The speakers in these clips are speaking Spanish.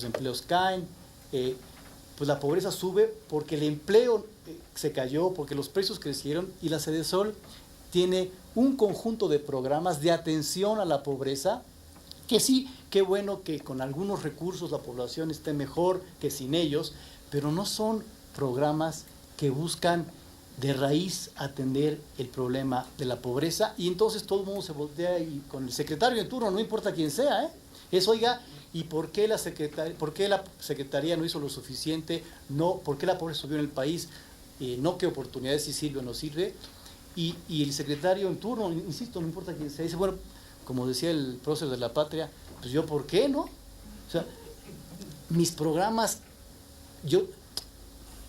empleos caen, pues la pobreza sube porque el empleo se cayó, porque los precios crecieron, y la Sedesol tiene un conjunto de programas de atención a la pobreza, que sí, qué bueno que con algunos recursos la población esté mejor que sin ellos, pero no son programas que buscan de raíz atender el problema de la pobreza, y entonces todo el mundo se voltea y con el secretario en turno, no importa quién sea, es, oiga, ¿y por qué la Secretaría no hizo lo suficiente? No, ¿por qué la pobreza subió en el país? No qué oportunidades, si sirve o no sirve. Y el secretario en turno, insisto, no importa quién sea, dice, bueno, como decía el prócer de la patria, pues yo, ¿por qué no? O sea, mis programas, yo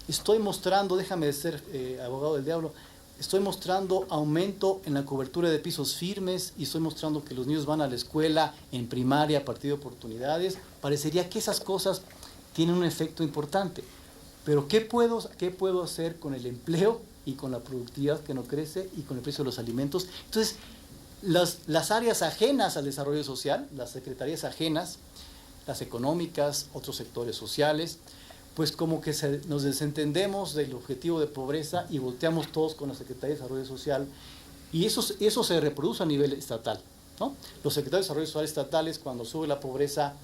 estoy mostrando, déjame ser abogado del diablo, estoy mostrando aumento en la cobertura de pisos firmes, y estoy mostrando que los niños van a la escuela en primaria a partir de oportunidades. Parecería que esas cosas tienen un efecto importante, pero ¿qué puedo hacer con el empleo y con la productividad que no crece y con el precio de los alimentos? Entonces, las áreas ajenas al desarrollo social, las secretarías ajenas, las económicas, otros sectores sociales, pues como que nos desentendemos del objetivo de pobreza y volteamos todos con la Secretaría de Desarrollo Social, y eso se reproduce a nivel estatal, ¿no? Los secretarios de Desarrollo Social estatales, cuando sube la pobreza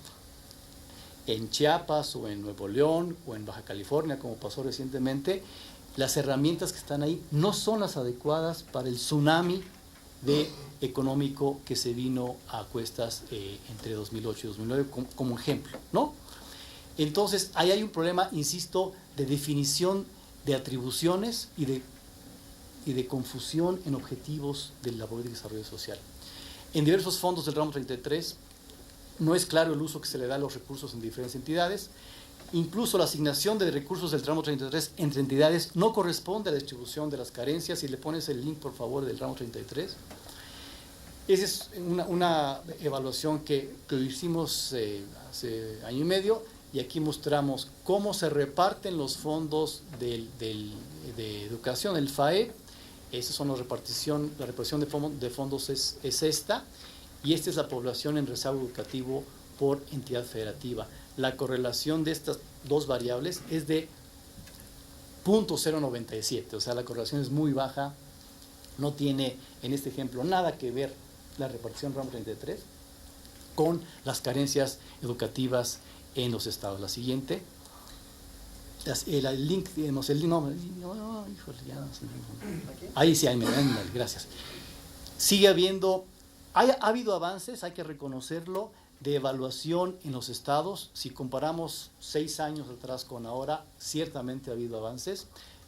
en Chiapas o en Nuevo León o en Baja California, como pasó recientemente, las herramientas que están ahí no son las adecuadas para el tsunami económico que se vino a cuestas entre 2008 y 2009 como ejemplo, ¿no? Entonces, ahí hay un problema, insisto, de definición de atribuciones y de confusión en objetivos de la política de desarrollo social. En diversos fondos del ramo 33 no es claro el uso que se le da a los recursos en diferentes entidades. Incluso la asignación de recursos del ramo 33 entre entidades no corresponde a la distribución de las carencias. Si le pones el link, por favor, del ramo 33. Esa es una evaluación que hicimos hace año y medio, y aquí mostramos cómo se reparten los fondos de educación, el FAE. Esas son la repartición de fondos es esta, y esta es la población en rezago educativo por entidad federativa. La correlación de estas dos variables es de 0.097, o sea, la correlación es muy baja, no tiene en este ejemplo nada que ver la repartición ramo 33 con las carencias educativas en los estados. La siguiente, el link, digamos, ahí sí, gracias. Sigue habiendo, ha habido avances, hay que reconocerlo, de evaluación en los estados. Si comparamos 6 años atrás con ahora, ciertamente ha habido avances,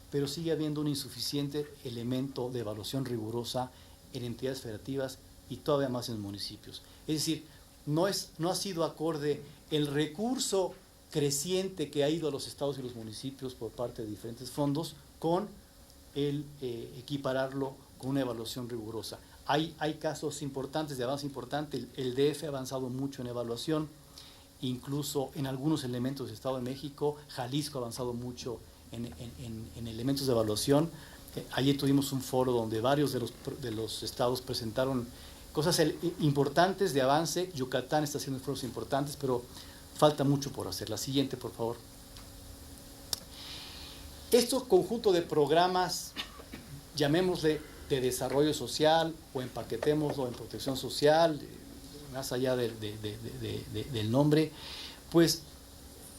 pero sigue habiendo un insuficiente elemento de evaluación rigurosa en entidades federativas y todavía más en municipios. Es decir, no ha sido acorde el recurso creciente que ha ido a los estados y los municipios por parte de diferentes fondos con el equipararlo con una evaluación rigurosa. Hay casos importantes, de avance importante. El DF ha avanzado mucho en evaluación, incluso en algunos elementos del Estado de México. Jalisco ha avanzado mucho en elementos de evaluación. Ayer tuvimos un foro donde varios de los estados presentaron cosas importantes de avance. Yucatán está haciendo esfuerzos importantes, pero falta mucho por hacer. La siguiente, por favor. Este conjunto de programas, llamémosle de desarrollo social o empaquetémoslo en protección social, más allá del nombre, pues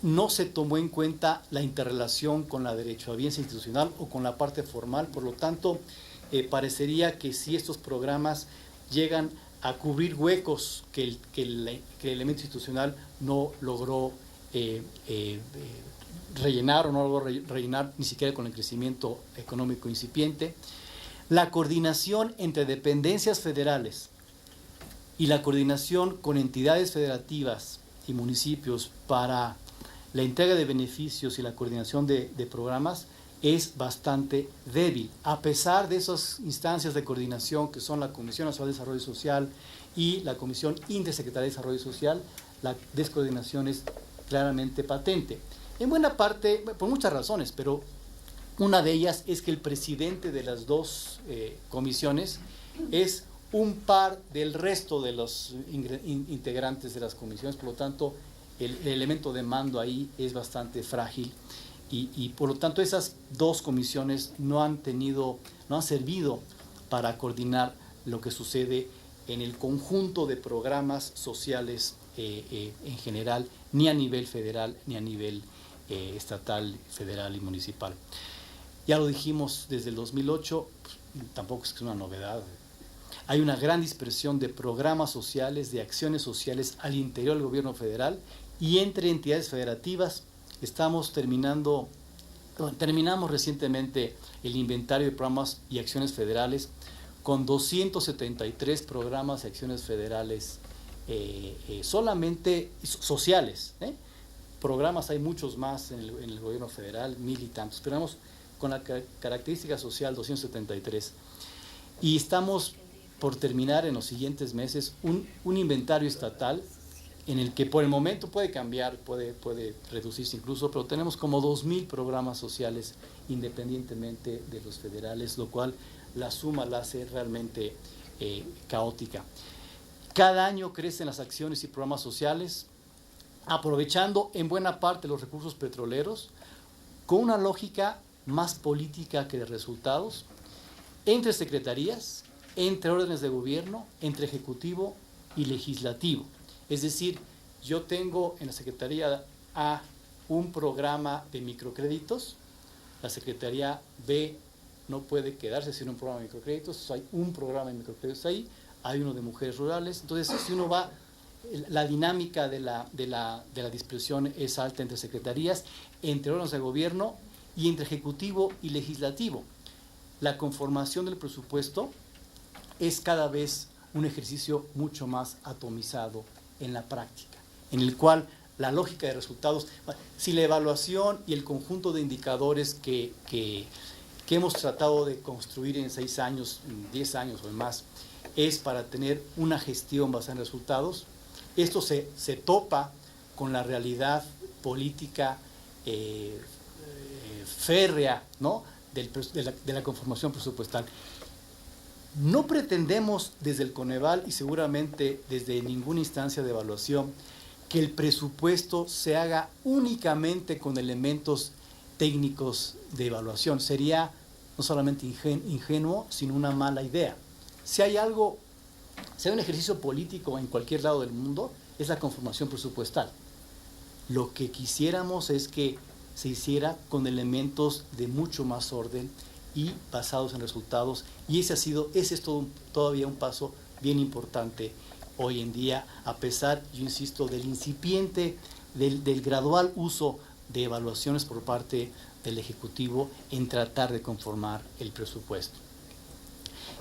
no se tomó en cuenta la interrelación con la derechohabiencia institucional o con la parte formal. Por lo tanto, parecería que si estos programas llegan a cubrir huecos que el elemento institucional no logró rellenar, o no logró rellenar ni siquiera con el crecimiento económico incipiente. La coordinación entre dependencias federales y la coordinación con entidades federativas y municipios para la entrega de beneficios y la coordinación de programas es bastante débil, a pesar de esas instancias de coordinación que son la Comisión Nacional de Desarrollo Social y la Comisión Intersecretaria de Desarrollo Social. La descoordinación es claramente patente. En buena parte, por muchas razones, pero una de ellas es que el presidente de las dos comisiones es un par del resto de los integrantes de las comisiones. Por lo tanto, el elemento de mando ahí es bastante frágil y por lo tanto esas dos comisiones no han servido para coordinar lo que sucede en el conjunto de programas sociales en general, ni a nivel federal ni a nivel estatal, federal y municipal. Ya lo dijimos desde el 2008, pues, tampoco es que es una novedad. Hay una gran dispersión de programas sociales, de acciones sociales al interior del gobierno federal y entre entidades federativas. Terminamos recientemente el inventario de programas y acciones federales con 273 programas y acciones federales solamente sociales. Programas hay muchos más en el gobierno federal, 1000 y tantos, pero vamos con la característica social 273. Y estamos por terminar en los siguientes meses un inventario estatal en el que por el momento puede cambiar, puede reducirse incluso, pero tenemos como 2000 programas sociales independientemente de los federales, lo cual la suma la hace realmente caótica. Cada año crecen las acciones y programas sociales, aprovechando en buena parte los recursos petroleros, con una lógica más política que de resultados, entre secretarías, entre órdenes de gobierno, entre ejecutivo y legislativo. Es decir, yo tengo en la Secretaría A un programa de microcréditos, la Secretaría B no puede quedarse sin un programa de microcréditos, hay un programa de microcréditos ahí, hay uno de mujeres rurales. Entonces, si uno va, la dinámica de la dispersión es alta entre secretarías, entre órganos de gobierno y entre ejecutivo y legislativo. La conformación del presupuesto es cada vez un ejercicio mucho más atomizado en la práctica, en el cual la lógica de resultados, si la evaluación y el conjunto de indicadores que hemos tratado de construir en 6 años, 10 años o más, es para tener una gestión basada en resultados, esto se topa con la realidad política férrea, ¿no?, de la conformación presupuestal. No pretendemos desde el Coneval y seguramente desde ninguna instancia de evaluación que el presupuesto se haga únicamente con elementos técnicos de evaluación. Sería no solamente ingenuo, sino una mala idea. Si hay un ejercicio político en cualquier lado del mundo, es la conformación presupuestal. Lo que quisiéramos es que se hiciera con elementos de mucho más orden y basados en resultados, y ese es todavía un paso bien importante hoy en día, a pesar, yo insisto, del incipiente, del gradual uso de evaluaciones por parte del Ejecutivo en tratar de conformar el presupuesto.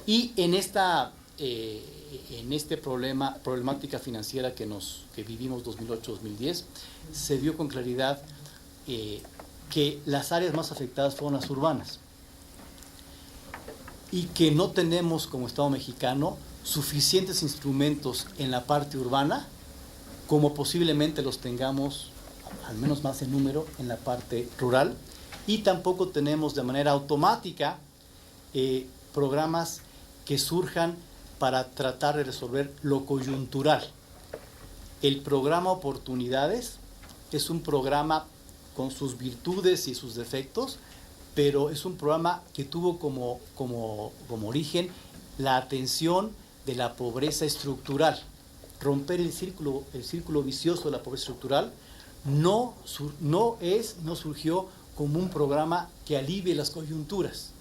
Y en esta problemática financiera que vivimos 2008-2010, se vio con claridad que las áreas más afectadas fueron las urbanas y que no tenemos como Estado mexicano suficientes instrumentos en la parte urbana como posiblemente los tengamos, al menos más en número, en la parte rural, y tampoco tenemos de manera automática programas que surjan para tratar de resolver lo coyuntural. El programa Oportunidades es un programa con sus virtudes y sus defectos, pero es un programa que tuvo como origen la atención de la pobreza estructural. Romper el círculo vicioso de la pobreza estructural no surgió como un programa que alivie las coyunturas,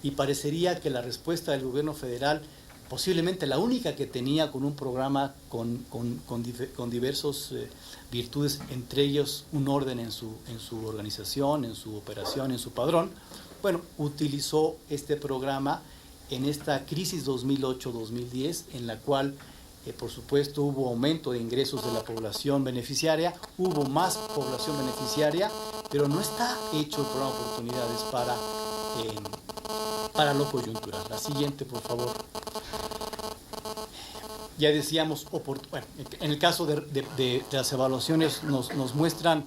y parecería que la respuesta del gobierno federal, posiblemente la única que tenía con un programa con diversas virtudes, entre ellos un orden en su organización, en su operación, en su padrón, bueno, utilizó este programa en esta crisis 2008-2010, en la cual, por supuesto, hubo aumento de ingresos de la población beneficiaria, hubo más población beneficiaria, pero no está hecho el programa de oportunidades para lo coyuntural. La siguiente, por favor. Ya decíamos, bueno, en el caso de las evaluaciones nos muestran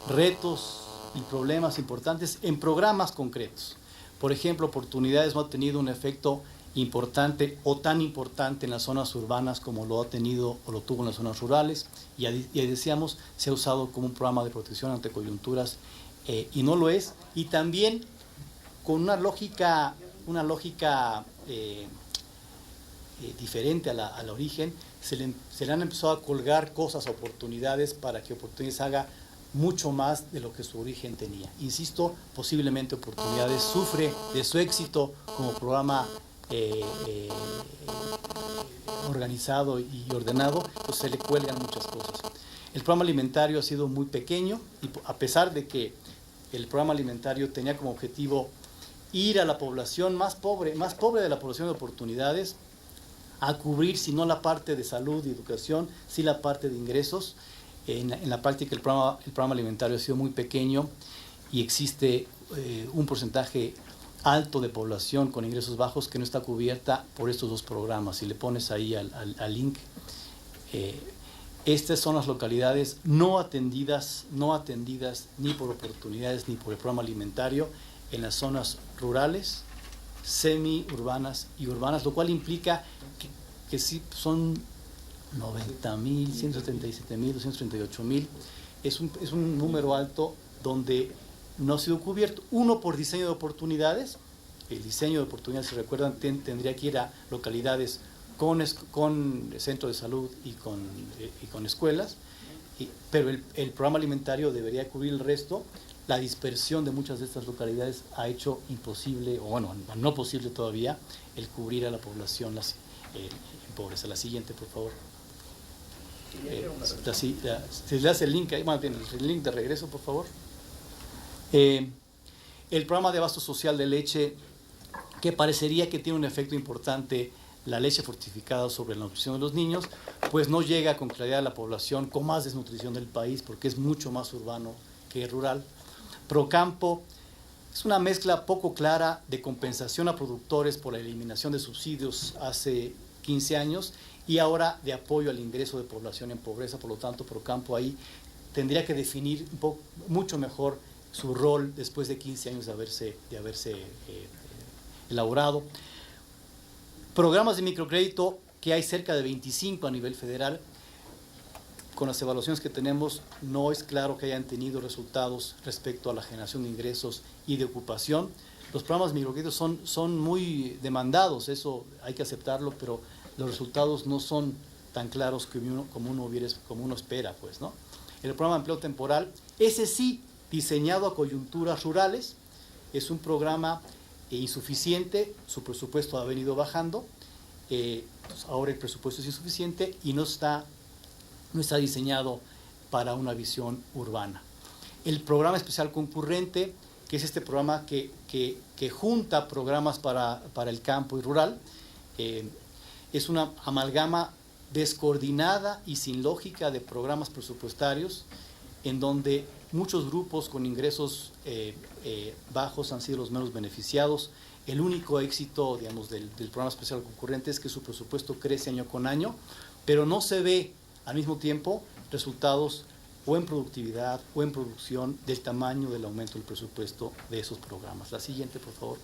retos y problemas importantes en programas concretos. Por ejemplo, Oportunidades no ha tenido un efecto importante o tan importante en las zonas urbanas como lo ha tenido o lo tuvo en las zonas rurales, y decíamos, se ha usado como un programa de protección ante coyunturas y no lo es, y también con una lógica diferente a la origen, se le han empezado a colgar cosas, oportunidades, para que Oportunidades haga mucho más de lo que su origen tenía. Insisto, posiblemente Oportunidades sufre de su éxito como programa organizado y ordenado, pues se le cuelgan muchas cosas. El programa alimentario ha sido muy pequeño, y a pesar de que el programa alimentario tenía como objetivo ir a la población más pobre de la población de Oportunidades, a cubrir, si no la parte de salud y educación, sí la parte de ingresos. En la práctica el programa alimentario ha sido muy pequeño, y existe un porcentaje alto de población con ingresos bajos que no está cubierta por estos dos programas. Si le pones ahí al link, estas son las localidades no atendidas ni por Oportunidades ni por el programa alimentario en las zonas rurales, semi-urbanas y urbanas, lo cual implica que sí son 90,000, 177,000, 238,000. Es un número alto donde no ha sido cubierto. Uno, por diseño de oportunidades. El diseño de oportunidades, si recuerdan, tendría que ir a localidades con centro de salud y con escuelas, pero el programa alimentario debería cubrir el resto. La dispersión de muchas de estas localidades ha hecho imposible, o bueno, no posible todavía, el cubrir a la población en pobreza. La siguiente, por favor. Si le das el link ahí, el link de regreso, por favor. El programa de abasto social de leche, que parecería que tiene un efecto importante, la leche fortificada, sobre la nutrición de los niños, pues no llega con claridad a la población con más desnutrición del país, porque es mucho más urbano que rural. Procampo es una mezcla poco clara de compensación a productores por la eliminación de subsidios hace 15 años y ahora de apoyo al ingreso de población en pobreza. Por lo tanto, Procampo ahí tendría que definir mucho mejor su rol después de 15 años de haberse elaborado. Programas de microcrédito, que hay cerca de 25 a nivel federal. Con las evaluaciones que tenemos, no es claro que hayan tenido resultados respecto a la generación de ingresos y de ocupación. Los programas de microcréditos son muy demandados, eso hay que aceptarlo, pero los resultados no son tan claros como uno espera, pues, ¿no? El programa de empleo temporal, ese sí, diseñado a coyunturas rurales, es un programa insuficiente. Su presupuesto ha venido bajando, ahora el presupuesto es insuficiente y no está diseñado para una visión urbana. El programa especial concurrente, que es este programa que junta programas para el campo y rural, es una amalgama descoordinada y sin lógica de programas presupuestarios, en donde muchos grupos con ingresos bajos han sido los menos beneficiados. El único éxito, digamos, del programa especial concurrente es que su presupuesto crece año con año, pero no se ve al mismo tiempo resultados o en productividad o en producción del tamaño del aumento del presupuesto de esos programas. La siguiente, por favor.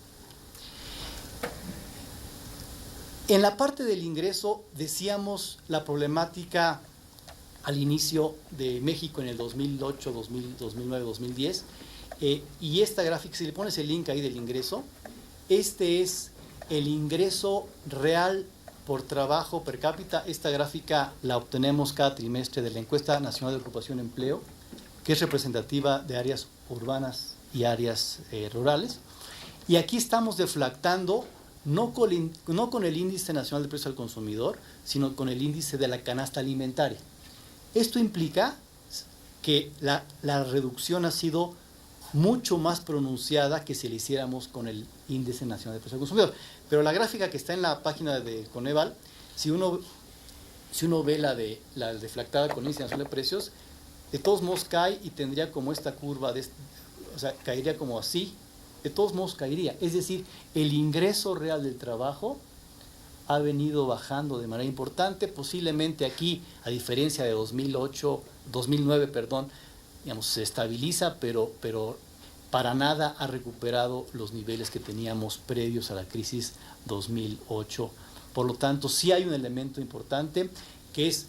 En la parte del ingreso decíamos la problemática al inicio de México en el 2008, 2009, 2010, y esta gráfica, si le pones el link ahí del ingreso, este es el ingreso real por trabajo per cápita. Esta gráfica la obtenemos cada trimestre de la Encuesta Nacional de Ocupación y Empleo, que es representativa de áreas urbanas y áreas rurales. Y aquí estamos deflactando no con el Índice Nacional de Precios al Consumidor, sino con el índice de la canasta alimentaria. Esto implica que la reducción ha sido mucho más pronunciada que si le hiciéramos con el Índice Nacional de Precios al Consumidor. Pero la gráfica que está en la página de Coneval, si uno ve la deflactada con el Índice Nacional de Precios, de todos modos cae y tendría como esta curva, o sea, caería como así, de todos modos caería. Es decir, el ingreso real del trabajo ha venido bajando de manera importante. Posiblemente aquí, a diferencia de 2009, digamos, se estabiliza, pero para nada ha recuperado los niveles que teníamos previos a la crisis 2008. Por lo tanto, sí hay un elemento importante que es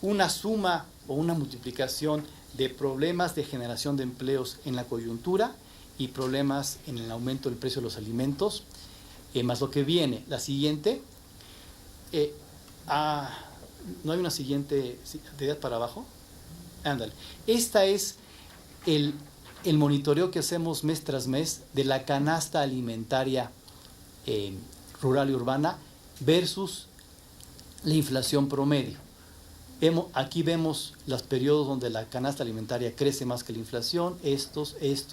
una suma o una multiplicación de problemas de generación de empleos en la coyuntura y problemas en el aumento del precio de los alimentos, más lo que viene. La siguiente, ¿no hay una siguiente actividad para abajo? Ándale. Esta es el monitoreo que hacemos mes tras mes de la canasta alimentaria rural y urbana versus la inflación promedio. Aquí vemos los periodos donde la canasta alimentaria crece más que la inflación. Esto es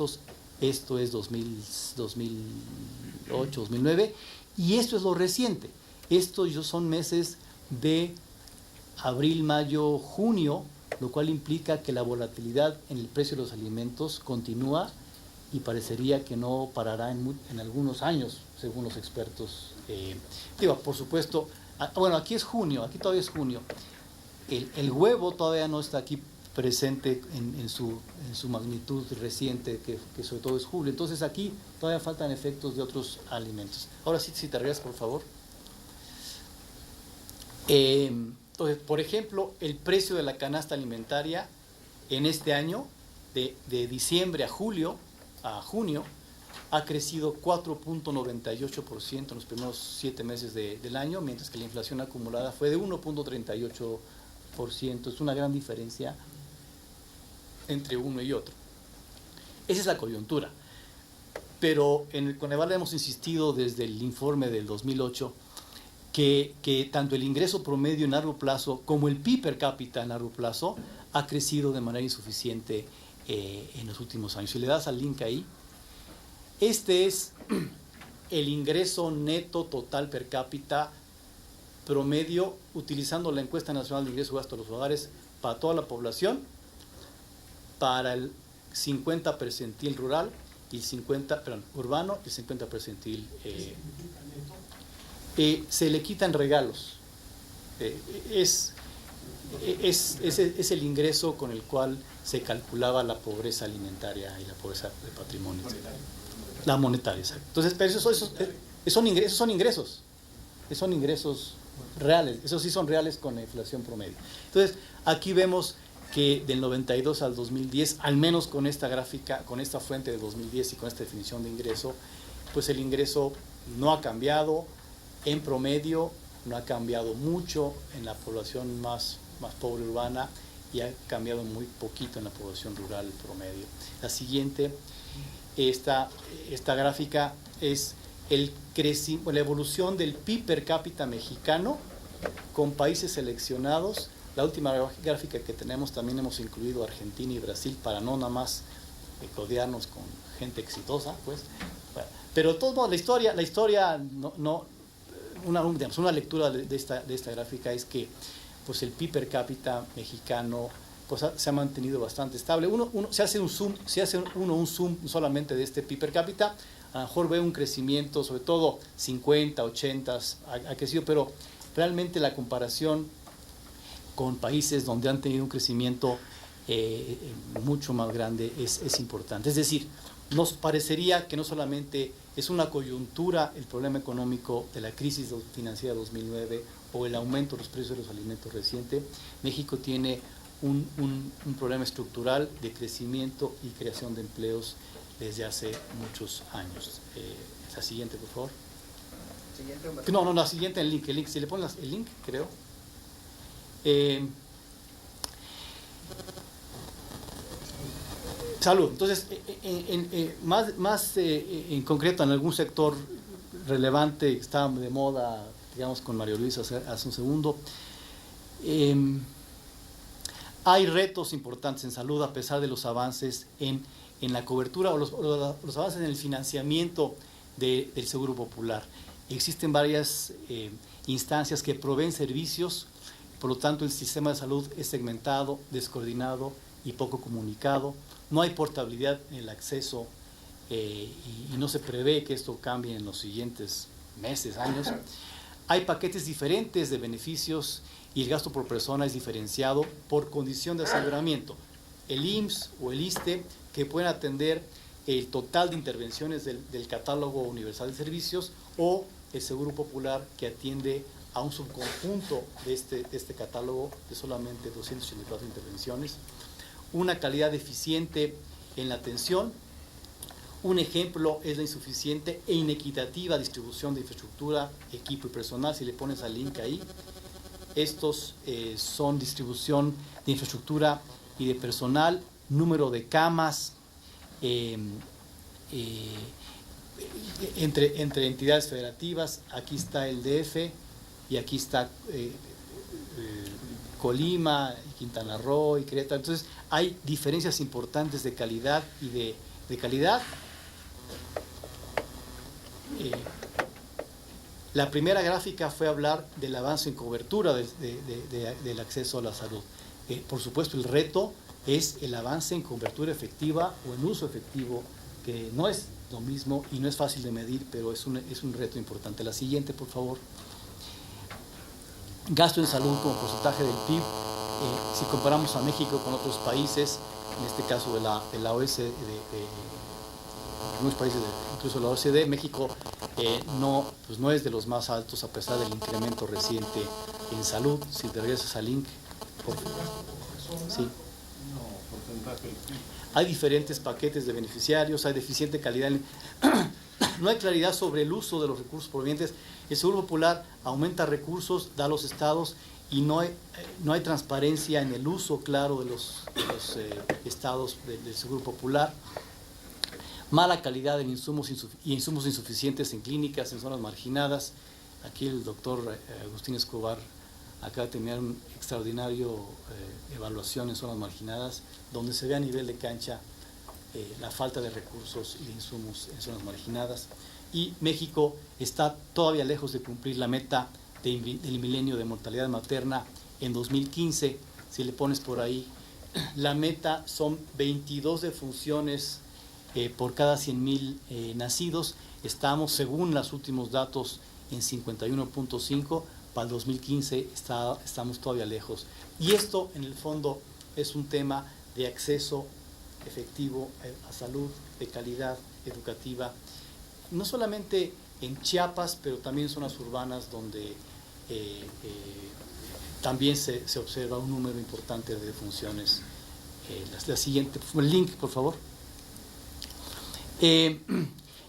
2008, 2009, y esto es lo reciente. Estos son meses de abril, mayo, junio, lo cual implica que la volatilidad en el precio de los alimentos continúa y parecería que no parará en algunos años, según los expertos. Por supuesto, bueno, aquí es junio, aquí todavía es junio. El huevo todavía no está aquí presente en su magnitud reciente, que sobre todo es julio. Entonces aquí todavía faltan efectos de otros alimentos. Ahora sí, si te regresas, por favor. Entonces, por ejemplo, el precio de la canasta alimentaria en este año, de diciembre a junio, ha crecido 4.98% en los primeros 7 meses del año, mientras que la inflación acumulada fue de 1.38%. Es una gran diferencia entre uno y otro. Esa es la coyuntura. Pero en el Coneval hemos insistido desde el informe del 2008 que tanto el ingreso promedio en largo plazo como el PIB per cápita en largo plazo ha crecido de manera insuficiente en los últimos años. Si le das al link ahí, este es el ingreso neto total per cápita promedio utilizando la encuesta nacional de ingreso y gasto de los hogares para toda la población, para el 50 percentil rural y urbano y el 50 percentil se le quitan regalos. Es el ingreso con el cual se calculaba la pobreza alimentaria y la pobreza de patrimonio. La monetaria, exacto. Entonces, pero esos son ingresos. Son ingresos reales. Esos sí son reales con la inflación promedio. Entonces, aquí vemos que del 92 al 2010, al menos con esta gráfica, con esta fuente de 2010 y con esta definición de ingreso, pues el ingreso no ha cambiado en promedio, no ha cambiado mucho en la población más pobre urbana y ha cambiado muy poquito en la población rural promedio. La siguiente, esta gráfica es la evolución del PIB per cápita mexicano con países seleccionados. La última gráfica que tenemos también hemos incluido Argentina y Brasil para no nada más codearnos con gente exitosa, pues. Pero de todos modos, la historia una lectura de esta gráfica es que pues el PIB per cápita mexicano pues se ha mantenido bastante estable. Se hace un zoom solamente de este PIB per cápita, a lo mejor ve un crecimiento, sobre todo 50, 80 ha crecido, pero realmente la comparación con países donde han tenido un crecimiento mucho más grande es importante. Es decir, nos parecería que no solamente es una coyuntura el problema económico de la crisis financiera de 2009 o el aumento de los precios de los alimentos reciente. México tiene un problema estructural de crecimiento y creación de empleos desde hace muchos años. La siguiente, por favor. No, la siguiente, el link. Si le pones el link, creo. Salud. Entonces, en concreto, en algún sector relevante que estaba de moda, digamos, con Mario Luis hace un segundo, hay retos importantes en salud a pesar de los avances en la cobertura o los avances en el financiamiento del Seguro Popular. Existen varias instancias que proveen servicios, por lo tanto el sistema de salud es segmentado, descoordinado y poco comunicado. No hay portabilidad en el acceso y no se prevé que esto cambie en los siguientes meses, años. Hay paquetes diferentes de beneficios y el gasto por persona es diferenciado por condición de aseguramiento. El IMSS o el ISSSTE, que pueden atender el total de intervenciones del catálogo universal de servicios, o el Seguro Popular, que atiende a un subconjunto de este catálogo de solamente 284 intervenciones. Una calidad eficiente en la atención. Un ejemplo es la insuficiente e inequitativa distribución de infraestructura, equipo y personal. Si le pones al link ahí, estos son distribución de infraestructura y de personal, número de camas, entre entidades federativas. Aquí está el DF y aquí está Colima, Quintana Roo y Querétaro. Entonces hay diferencias importantes de calidad y de calidad. La primera gráfica fue hablar del avance en cobertura del acceso a la salud. Por supuesto, el reto es el avance en cobertura efectiva o en uso efectivo, que no es lo mismo y no es fácil de medir, pero es un reto importante. La siguiente, por favor. Gasto en salud como porcentaje del PIB. Si comparamos a México con otros países, en este caso de la OECD, algunos países, incluso la OECD, México no es de los más altos a pesar del incremento reciente en salud. Si te regresas al link, por favor. Sí. Hay diferentes paquetes de beneficiarios, hay deficiente calidad. No hay claridad sobre el uso de los recursos provenientes. El Seguro Popular aumenta recursos, da a los estados, y no hay transparencia en el uso claro de los estados del Seguro Popular. Mala calidad en insumos insuficientes en clínicas en zonas marginadas. Aquí el doctor Agustín Escobar acaba de tener una extraordinaria evaluación en zonas marginadas, donde se ve a nivel de cancha la falta de recursos y de insumos en zonas marginadas. Y México está todavía lejos de cumplir la meta del milenio de mortalidad materna en 2015. Si le pones por ahí, la meta son 22 defunciones por cada 100,000 nacidos. Estamos, según los últimos datos, en 51.5. Para el 2015 estamos todavía lejos. Y esto, en el fondo, es un tema de acceso efectivo a salud, de calidad educativa, no solamente en Chiapas, pero también en zonas urbanas donde también se observa un número importante de defunciones. La siguiente, el link, por favor. En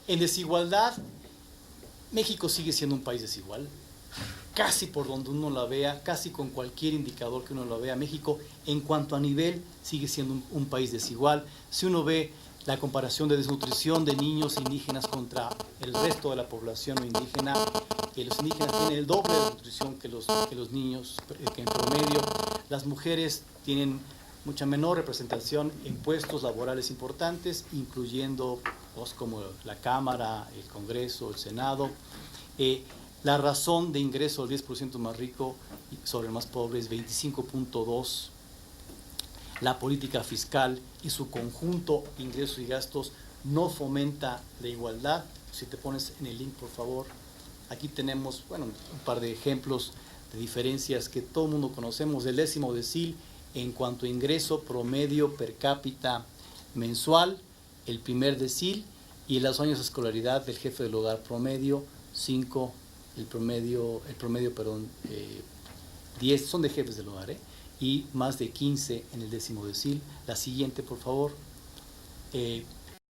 desigualdad, México sigue siendo un país desigual. Casi por donde uno la vea, casi con cualquier indicador que uno la vea, México en cuanto a nivel sigue siendo un país desigual. Si uno ve la comparación de desnutrición de niños indígenas contra el resto de la población no indígena, los indígenas tienen el doble de nutrición que los niños, que en promedio. Las mujeres tienen mucha menor representación en puestos laborales importantes, incluyendo como la Cámara, el Congreso, el Senado. La razón de ingreso del 10% más rico sobre el más pobre es 25.2. La política fiscal y su conjunto, ingresos y gastos, no fomenta la igualdad. Si te pones en el link, por favor, aquí tenemos un par de ejemplos de diferencias que todo el mundo conocemos. El 10º decil en cuanto a ingreso promedio per cápita mensual, el primer decil, y los años de escolaridad del jefe del hogar promedio, 5. El promedio, 10 son de jefes del hogar, y más de 15 en el 10º decil. La siguiente, por favor.